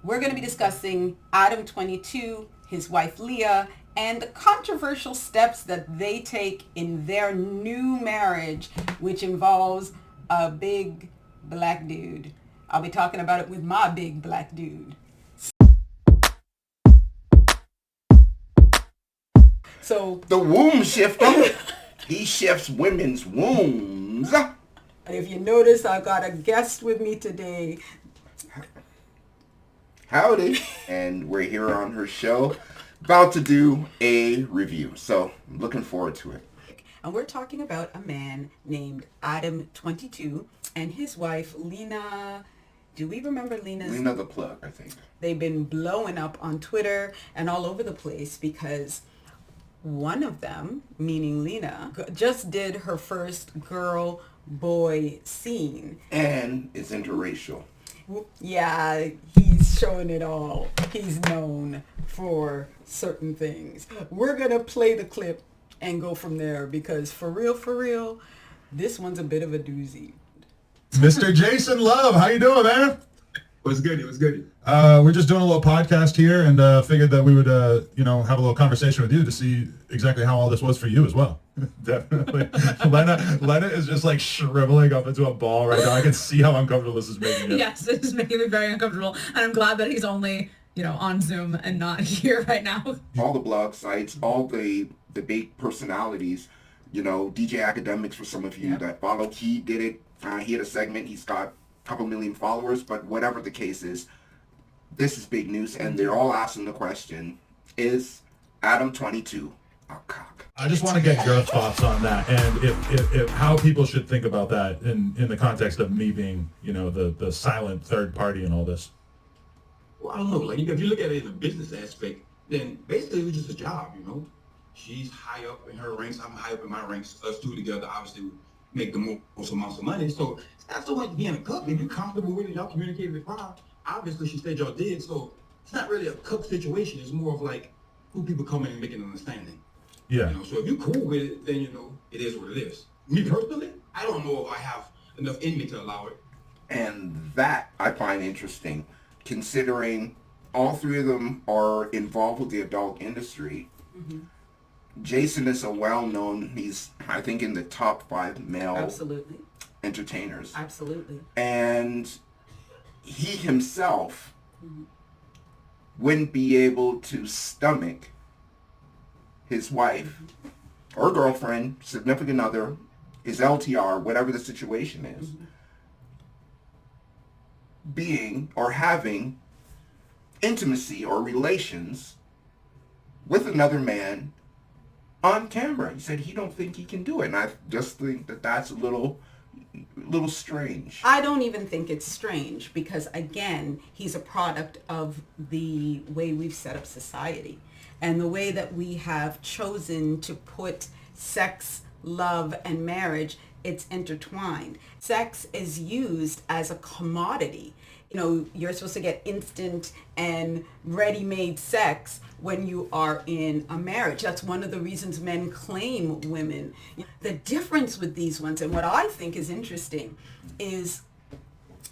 We're going to be discussing Adam22, his wife Leah, and the controversial steps that they take in their new marriage, which involves a big black dude. I'll be talking about it with my big black dude. So the womb shifter, he shifts women's wombs. If you notice, I got a guest with me today. Howdy. And we're here on her show, about to do a review. So I'm looking forward to it. And we're talking about a man named Adam22 and his wife, Lena. Do we remember Lena the Plug, I think. They've been blowing up on Twitter and all over the place because one of them, meaning Lena, just did her first girl-boy scene. And is interracial. Yeah, he's showing it all. He's known for certain things. We're going to play the clip and go from there because for real, this one's a bit of a doozy. Mr. Jason Love, how you doing, man? What's good? What's good? We're just doing a little podcast here and figured that we would, have a little conversation with you to see exactly how all this was for you as well. Definitely. Lena is just like shriveling up into a ball right now. I can see how uncomfortable this is making you. Yes, it is making me very uncomfortable. And I'm glad that he's only, on Zoom and not here right now. All the blog sites, all the big personalities, DJ Academics for some of you that follow, he did it. He had a segment. He's got a couple million followers, but whatever the case is, this is big news, and they're all asking the question, is Adam22 a cock? I just want to get your thoughts on that, and if how people should think about that in the context of me being, the silent third party in all this. Well, I don't know. Like, if you look at it in a business aspect, then basically it was just a job, She's high up in her ranks. I'm high up in my ranks. Us two together, obviously, we make the most amounts of money. So it's not so much being a cook. If you're comfortable with it, y'all communicated with her. Obviously, she said y'all did. So it's not really a cook situation. It's more of like two people coming and making an understanding. Yeah. So if you're cool with it, then, it is what it is. Me personally, I don't know if I have enough in me to allow it. And that I find interesting, considering all three of them are involved with the adult industry. Mm-hmm. Jason is a well-known, he's, I think, in the top 5 male entertainers. Absolutely. And he himself wouldn't be able to stomach his wife or girlfriend, significant other, his LTR, whatever the situation is, being or having intimacy or relations with another man on camera. He said he don't think he can do it, and I just think that that's a little strange. I don't even think it's strange because, again, he's a product of the way we've set up society and the way that we have chosen to put sex, love, and marriage. It's intertwined. Sex is used as a commodity. You're supposed to get instant and ready-made sex when you are in a marriage. That's one of the reasons men claim women. The difference with these ones, and what I think is interesting, is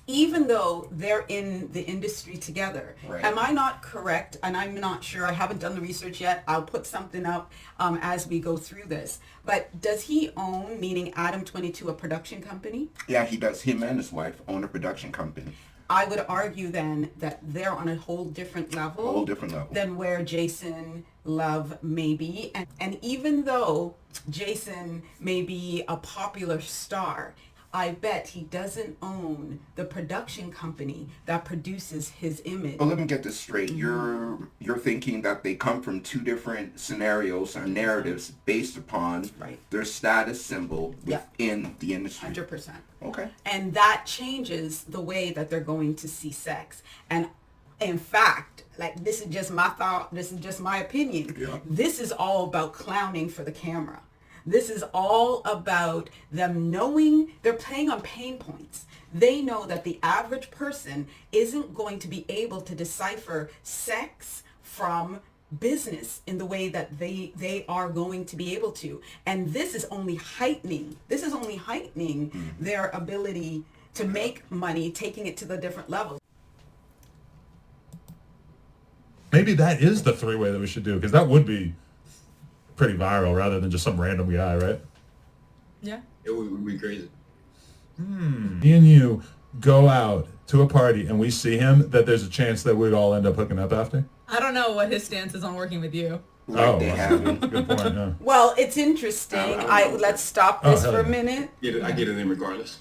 even though they're in the industry together, am I not correct? And I'm not sure. I haven't done the research yet. I'll put something up as we go through this. But does he own, meaning Adam22, a production company? Yeah, he does. Him and his wife own a production company. I would argue then that they're on a whole different level, than where Jason Love may be. And even though Jason may be a popular star, I bet he doesn't own the production company that produces his image. Well, let me get this straight. You're thinking that they come from two different scenarios or narratives based upon their status symbol within the industry. 100%. Okay. And that changes the way that they're going to see sex. And in fact, this is just my thought, this is just my opinion. Yeah. This is all about clowning for the camera. This is all about them knowing they're playing on pain points. They know that the average person isn't going to be able to decipher sex from business in the way that they are going to be able to. And this is only heightening their ability to make money, taking it to the different levels. Maybe that is the three-way that we should do, because that would be pretty viral rather than just some random guy, right? Yeah. It would be crazy. Me and you go out to a party and we see him, that there's a chance that we'd all end up hooking up after? I don't know what his stance is on working with you. Like they haven't. Good point, yeah. Well, it's interesting. Let's stop this for a minute. I get it in regardless.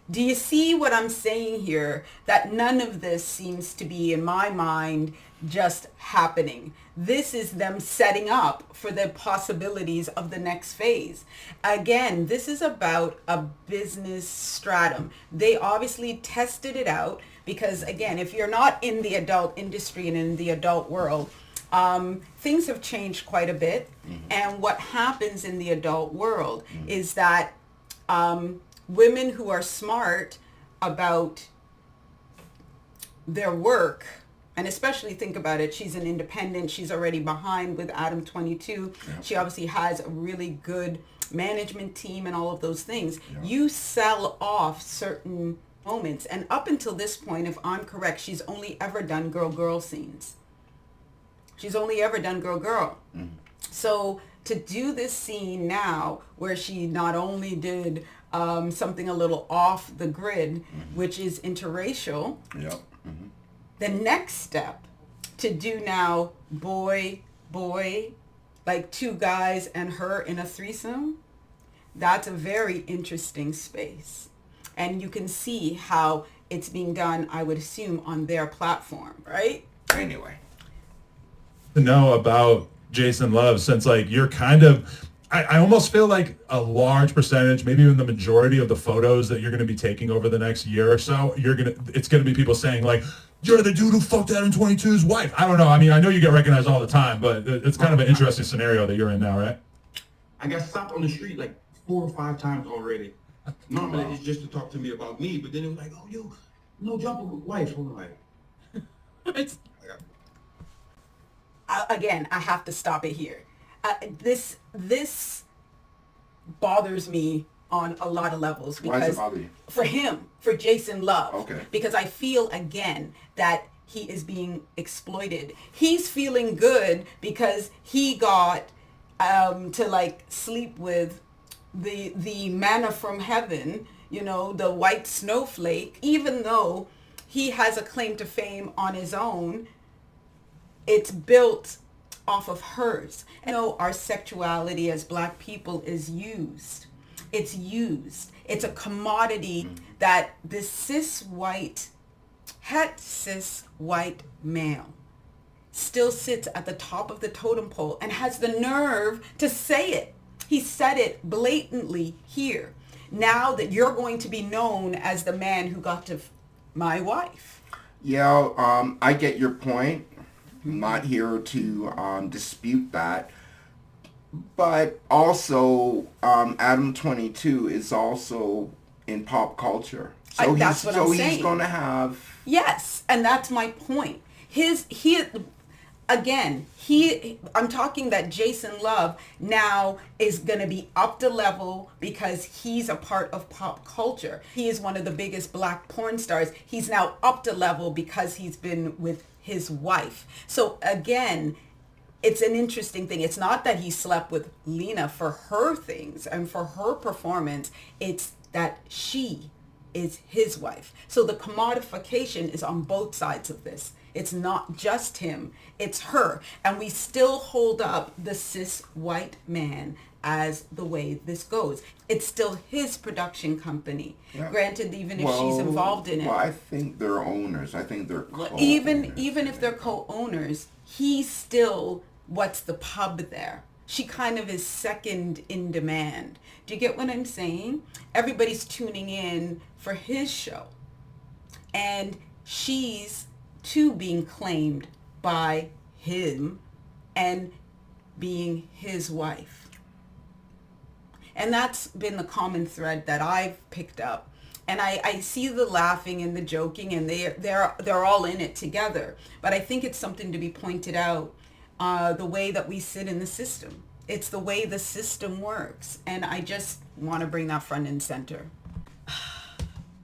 Do you see what I'm saying here? That none of this seems to be, in my mind, just happening. This is them setting up for the possibilities of the next phase. Again, this is about a business stratum. They obviously tested it out because, again, if you're not in the adult industry and in the adult world, things have changed quite a bit. And what happens in the adult world is that women who are smart about their work, and especially think about it, she's an independent, she's already behind with Adam22. Yeah. She obviously has a really good management team and all of those things. Yeah. You sell off certain moments. And up until this point, if I'm correct, she's only ever done girl-girl scenes. She's only ever done girl-girl. So to do this scene now where she not only did something a little off the grid, which is interracial, the next step to do now boy, like two guys and her in a threesome, that's a very interesting space. And you can see how it's being done, I would assume, on their platform, right? Anyway. To know about Jason Love, since like you're kind of, I almost feel like a large percentage, maybe even the majority of the photos that you're going to be taking over the next year or so, it's going to be people saying like, you're the dude who fucked Adam22's wife. I don't know. I mean, I know you get recognized all the time, but it's kind of an interesting scenario that you're in now, right? I got stopped on the street like 4 or 5 times already. Normally it's just to talk to me about me, but then it was like, oh, yo, no jumper wife. I'm like, again, I have to stop it here. This bothers me on a lot of levels because why does it bother you? For him, for Jason Love, okay. Because I feel again that he is being exploited. He's feeling good because he got to like sleep with the manna from heaven, you know, the white snowflake. Even though he has a claim to fame on his own, it's built off of hers. And you know, our sexuality as Black people is used. It's used. It's a commodity that this cis white male still sits at the top of the totem pole and has the nerve to say it. He said it blatantly here. Now that you're going to be known as the man who got to my wife. Yeah, I get your point. I'm not here to dispute that. But also, Adam22 is also in pop culture. So that's what I'm saying. He's going to have... Yes, and that's my point. I'm talking that Jason Love now is going to be up the level because he's a part of pop culture. He is one of the biggest Black porn stars. He's now up the level because he's been with his wife. So again, it's an interesting thing. It's not that he slept with Lena for her things and for her performance. It's that she is his wife. So the commodification is on both sides of this. It's not just him, it's her. And we still hold up the cis white man as the way this goes. It's still his production company. Yeah. Granted, even if she's involved in it. Well, I think they're owners. I think they're co-owners. Even if they're co-owners, he's still what's the pub there. She kind of is second in demand. Do you get what I'm saying? Everybody's tuning in for his show. And she's too being claimed by him and being his wife. And that's been the common thread that I've picked up. And I see the laughing and the joking, and they're all in it together. But I think it's something to be pointed out, the way that we sit in the system. It's the way the system works. And I just want to bring that front and center.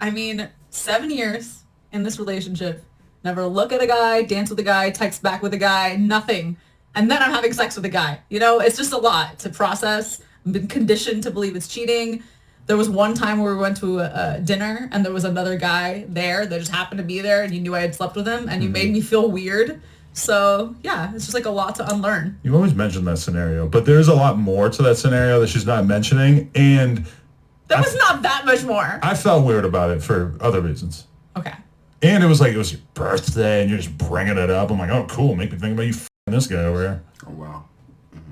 I mean, 7 years in this relationship, Never look at a guy, dance with a guy, text back with a guy, nothing. And then I'm having sex with a guy. You know, it's just a lot to process. I've been conditioned to believe it's cheating. There was one time where we went to a dinner and there was another guy there that just happened to be there and you knew I had slept with him and you made me feel weird. So yeah, it's just like a lot to unlearn. You always mention that scenario, but there's a lot more to that scenario that she's not mentioning, and There was not that much more. I felt weird about it for other reasons. Okay. And it was like, it was your birthday and you're just bringing it up. I'm like, oh, cool. Make me think about you f***ing this guy over here. Oh, wow.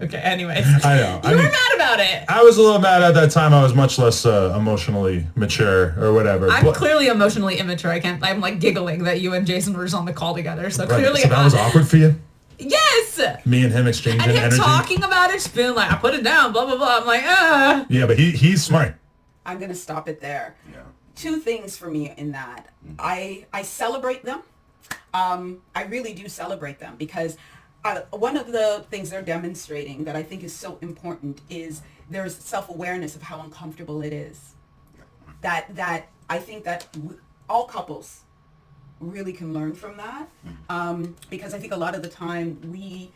Okay, anyways. I know. You were mad about it. I was a little mad at that time. I was much less emotionally mature or whatever. I'm clearly emotionally immature. I'm like giggling that you and Jason were just on the call together. So clearly so that was awkward for you? Yes! Me and him exchanging And him energy? talking about it, just being like, I put it down, blah, blah, blah. I'm like, ah. Yeah, but he's smart. I'm going to stop it there. Yeah. Two things for me in that. I celebrate them. I really do celebrate them because one of the things they're demonstrating that I think is so important is there's self-awareness of how uncomfortable it is. That I think that all couples really can learn from that because I think a lot of the time we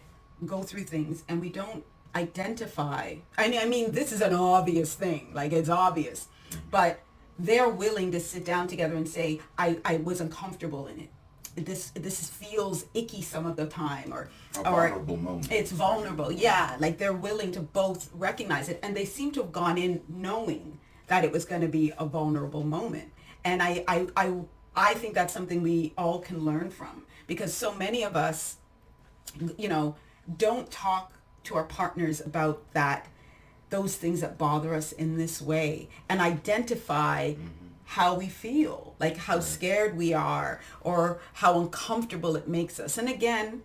go through things and we don't identify. I mean, this is an obvious thing. Like, it's obvious. But they're willing to sit down together and say, I was uncomfortable in it. This feels icky some of the time, or vulnerable moment. It's vulnerable, yeah. Like, they're willing to both recognize it, and they seem to have gone in knowing that it was going to be a vulnerable moment. And I think that's something we all can learn from, because so many of us, don't talk to our partners about those things that bother us in this way, and identify how we feel, like how scared we are or how uncomfortable it makes us. And again,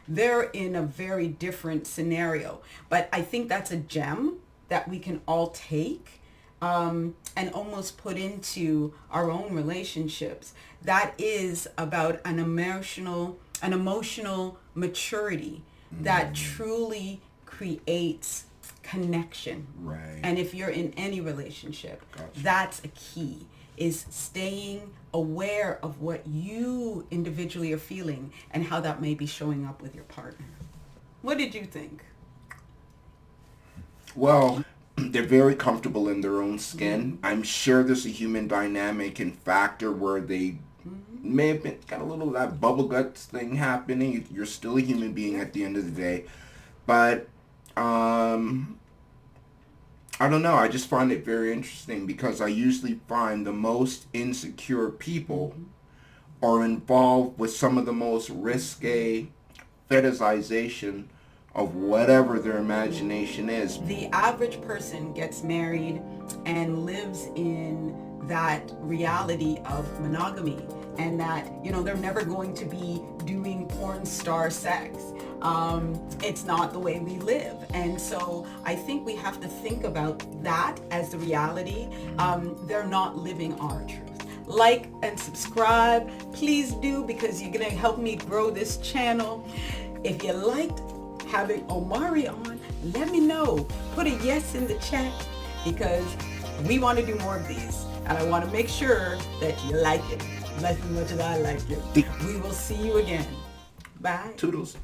they're in a very different scenario, but I think that's a gem that we can all take and almost put into our own relationships. That is about an emotional maturity that truly creates connection. Right. And if you're in any relationship, that's a key, is staying aware of what you individually are feeling and how that may be showing up with your partner. What did you think? Well, they're very comfortable in their own skin. I'm sure there's a human dynamic and factor where they may have got a little of that bubble guts thing happening. You're still a human being at the end of the day. But I don't know. I just find it very interesting because I usually find the most insecure people are involved with some of the most risque fetishization of whatever their imagination is. The average person gets married and lives in that reality of monogamy, and that, they're never going to be doing porn star sex. It's not the way we live. And so I think we have to think about that as the reality. They're not living our truth. Like and subscribe, please do, because you're going to help me grow this channel. If you liked having Omari on, let me know. Put a yes in the chat, because we want to do more of these. And I want to make sure that you like it as much as I like it. We will see you again. Bye. Toodles.